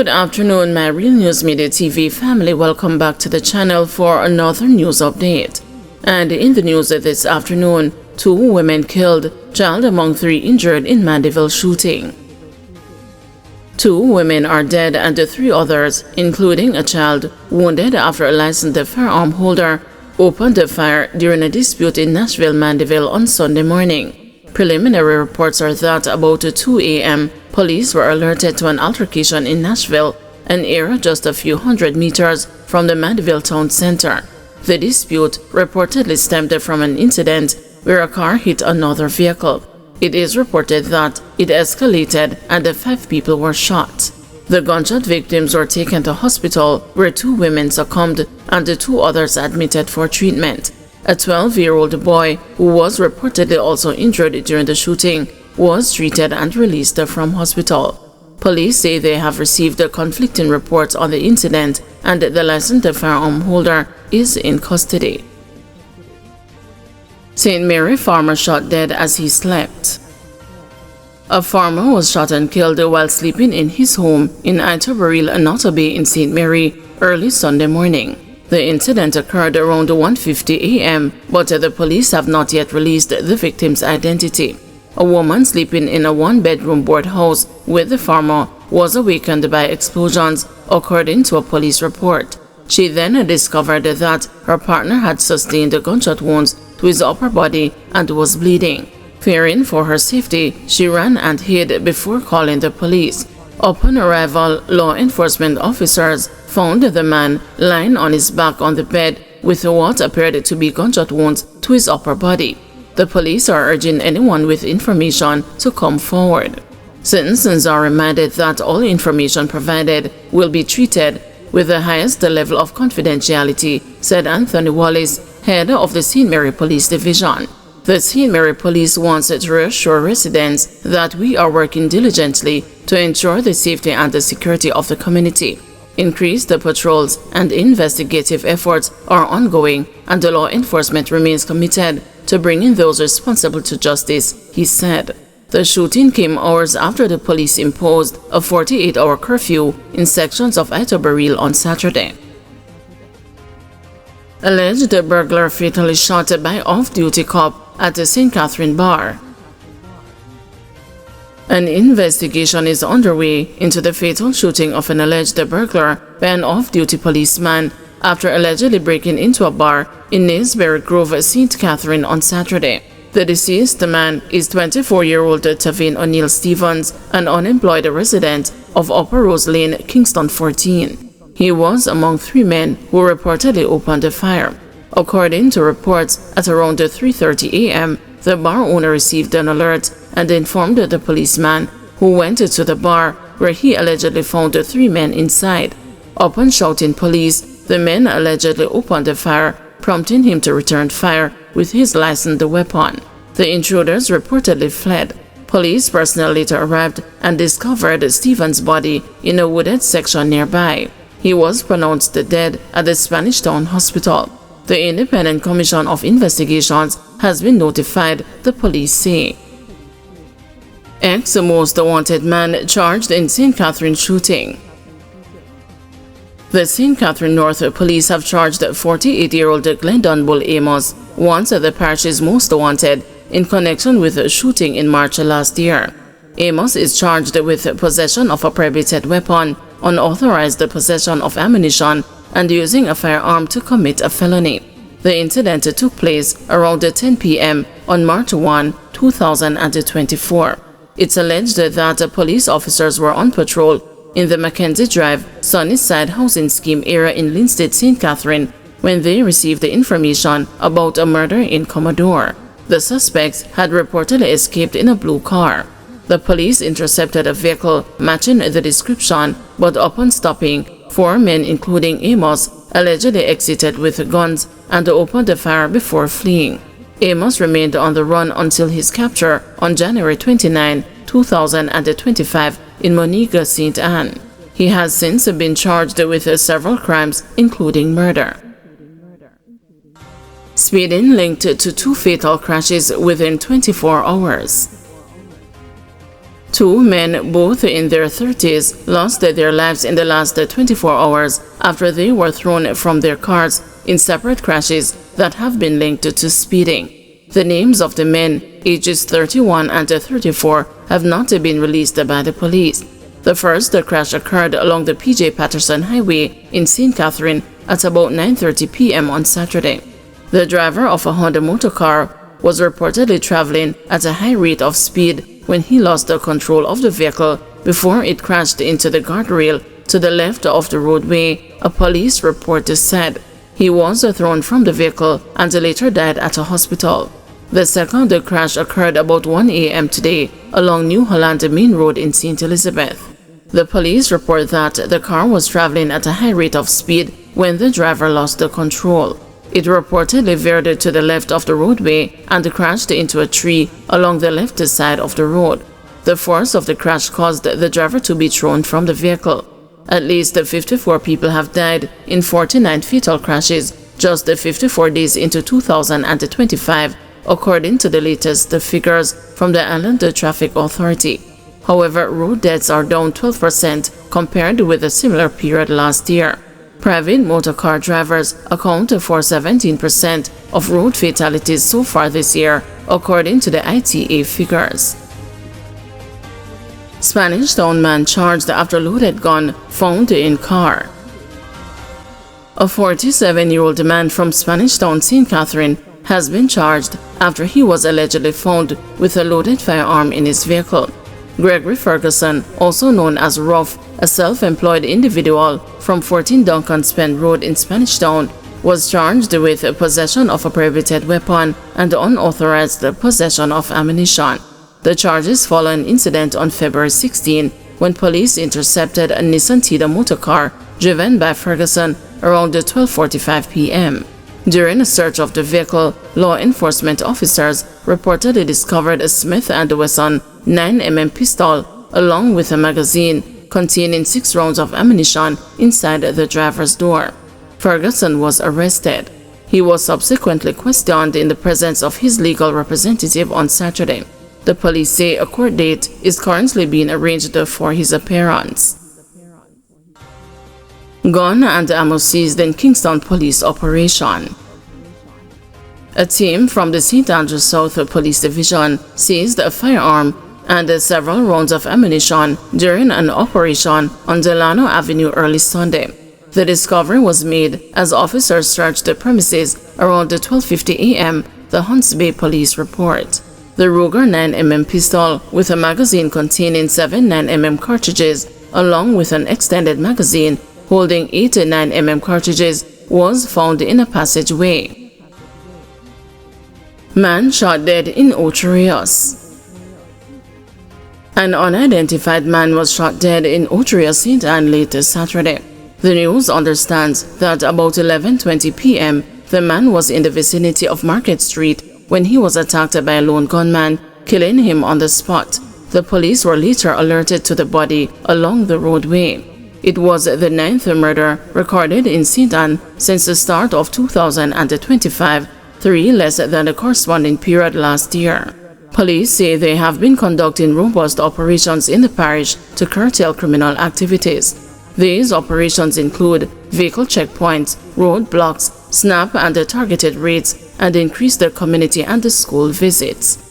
Good afternoon, my Real News Media TV family. Welcome back to the channel for another news update. And in the news this afternoon, 2 women killed, child among 3 injured in Mandeville shooting. 2 women are dead and 3 others, including a child, wounded after a licensed firearm holder opened a fire during a dispute in Nashville, Mandeville on Sunday morning. Preliminary reports are that about 2 a.m., police were alerted to an altercation in Nashville, an area just a few hundred meters from the Mandeville town center. The dispute reportedly stemmed from an incident where a car hit another vehicle. It is reported that it escalated and 5 people were shot. The gunshot victims were taken to hospital where 2 women succumbed and 2 others admitted for treatment. A 12-year-old boy, who was reportedly also injured during the shooting, was treated and released from hospital. Police say they have received conflicting reports on the incident and the licensed firearm holder is in custody. St. Mary farmer shot dead as he slept. A farmer was shot and killed while sleeping in his home in Ocho Rios, Bay in St. Mary early Sunday morning. The incident occurred around 1:50 a.m., but the police have not yet released the victim's identity. A woman sleeping in a 1-bedroom board house with the farmer was awakened by explosions, according to a police report. She then discovered that her partner had sustained gunshot wounds to his upper body and was bleeding. Fearing for her safety, she ran and hid before calling the police. Upon arrival, law enforcement officers found the man lying on his back on the bed with what appeared to be gunshot wounds to his upper body. The police are urging anyone with information to come forward. Citizens are reminded that all information provided will be treated with the highest level of confidentiality, said Anthony Wallace, head of the St. Mary Police Division. The St. Mary Police wants to reassure residents that we are working diligently to ensure the safety and the security of the community. Increased patrols and investigative efforts are ongoing, and the law enforcement remains committed to bringing those responsible to justice, he said. The shooting came hours after the police imposed a 48-hour curfew in sections of Ocho Rios on Saturday. Alleged burglar fatally shot by off-duty cop at the St. Catherine bar. An investigation is underway into the fatal shooting of an alleged burglar by an off-duty policeman after allegedly breaking into a bar in Nailsbury Grove, St. Catherine on Saturday. The deceased man is 24-year-old Tavine O'Neill Stevens, an unemployed resident of Upper Rose Lane, Kingston 14. He was among 3 men who reportedly opened a fire. According to reports, at around 3:30 a.m., the bar owner received an alert and informed the policeman, who went to the bar where he allegedly found 3 men inside. Upon shouting police, the men allegedly opened a fire, prompting him to return fire with his licensed weapon. The intruders reportedly fled. Police personnel later arrived and discovered Stevens' body in a wooded section nearby. He was pronounced dead at the Spanish Town Hospital. The Independent Commission of Investigations has been notified, the police say. Ex-most wanted man charged in St. Catherine shooting. The St. Catherine North Police have charged 48-year-old Glendon Bull Amos, once the parish's most wanted, in connection with a shooting in March last year. Amos is charged with possession of a prohibited weapon, unauthorized possession of ammunition, and using a firearm to commit a felony. The incident took place around 10 p.m. on March 1, 2024. It's alleged that police officers were on patrol in the Mackenzie Drive, Sunnyside housing scheme area in Linstead, St. Catherine, when they received the information about a murder in Commodore. The suspects had reportedly escaped in a blue car. The police intercepted a vehicle matching the description, but upon stopping, 4 men, including Amos, allegedly exited with guns and opened fire before fleeing. Amos remained on the run until his capture on January 29, 2025 in Moniga, St. Anne. He has since been charged with several crimes, including murder. Speeding linked to 2 fatal crashes within 24 hours. Two men, both in their 30s, lost their lives in the last 24 hours after they were thrown from their cars in separate crashes that have been linked to speeding. The names of the men, ages 31 and 34, have not been released by the police. The first crash occurred along the P.J. Patterson Highway in St. Catherine at about 9:30 p.m. on Saturday. The driver of a Honda motorcar was reportedly traveling at a high rate of speed when he lost the control of the vehicle before it crashed into the guardrail to the left of the roadway, a police report said. He was thrown from the vehicle and later died at a hospital. The second crash occurred about 1 a.m. today along New Holland Main Road in St. Elizabeth. The police report that the car was traveling at a high rate of speed when the driver lost the control. It reportedly veered to the left of the roadway and crashed into a tree along the left side of the road. The force of the crash caused the driver to be thrown from the vehicle. At least 54 people have died in 49 fatal crashes just 54 days into 2025, according to the latest figures from the Island Traffic Authority. However, road deaths are down 12% compared with a similar period last year. Private motorcar drivers account for 17% of road fatalities so far this year, according to the ITA figures. Spanish Town man charged after loaded gun found in car. A 47-year-old man from Spanish Town, St. Catherine, has been charged after he was allegedly found with a loaded firearm in his vehicle. Gregory Ferguson, also known as Ruff, a self-employed individual from 14 Duncan Spence Road in Spanish Town, was charged with possession of a prohibited weapon and unauthorized possession of ammunition. The charges follow an incident on February 16 when police intercepted a Nissan Tida motorcar driven by Ferguson around 12:45 p.m. During a search of the vehicle, law enforcement officers reportedly discovered a Smith & Wesson 9mm pistol along with a magazine containing 6 rounds of ammunition inside the driver's door. Ferguson was arrested. He was subsequently questioned in the presence of his legal representative on Saturday. The police say a court date is currently being arranged for his appearance. Gun and ammo seized in Kingston police operation. A team from the St. Andrews South Police Division seized a firearm and several rounds of ammunition during an operation on Delano Avenue early Sunday. The discovery was made as officers searched the premises around 12:50 a.m., the Hunts Bay Police report. The Ruger 9mm pistol with a magazine containing 7 9mm cartridges along with an extended magazine holding 8 9mm cartridges was found in a passageway. Man shot dead in Ocho Rios. An unidentified man was shot dead in Ocho Rios, St. Anne late Saturday. The news understands that about 11:20 p.m., the man was in the vicinity of Market Street when he was attacked by a lone gunman, killing him on the spot. The police were later alerted to the body along the roadway. It was the 9th murder recorded in St. Anne since the start of 2025, 3 less than the corresponding period last year. Police say they have been conducting robust operations in the parish to curtail criminal activities. These operations include vehicle checkpoints, roadblocks, snap and targeted raids, and increase the community and the school visits.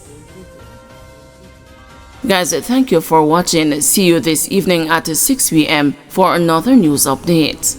Guys, thank you for watching. See you this evening at 6 p.m. for another news update.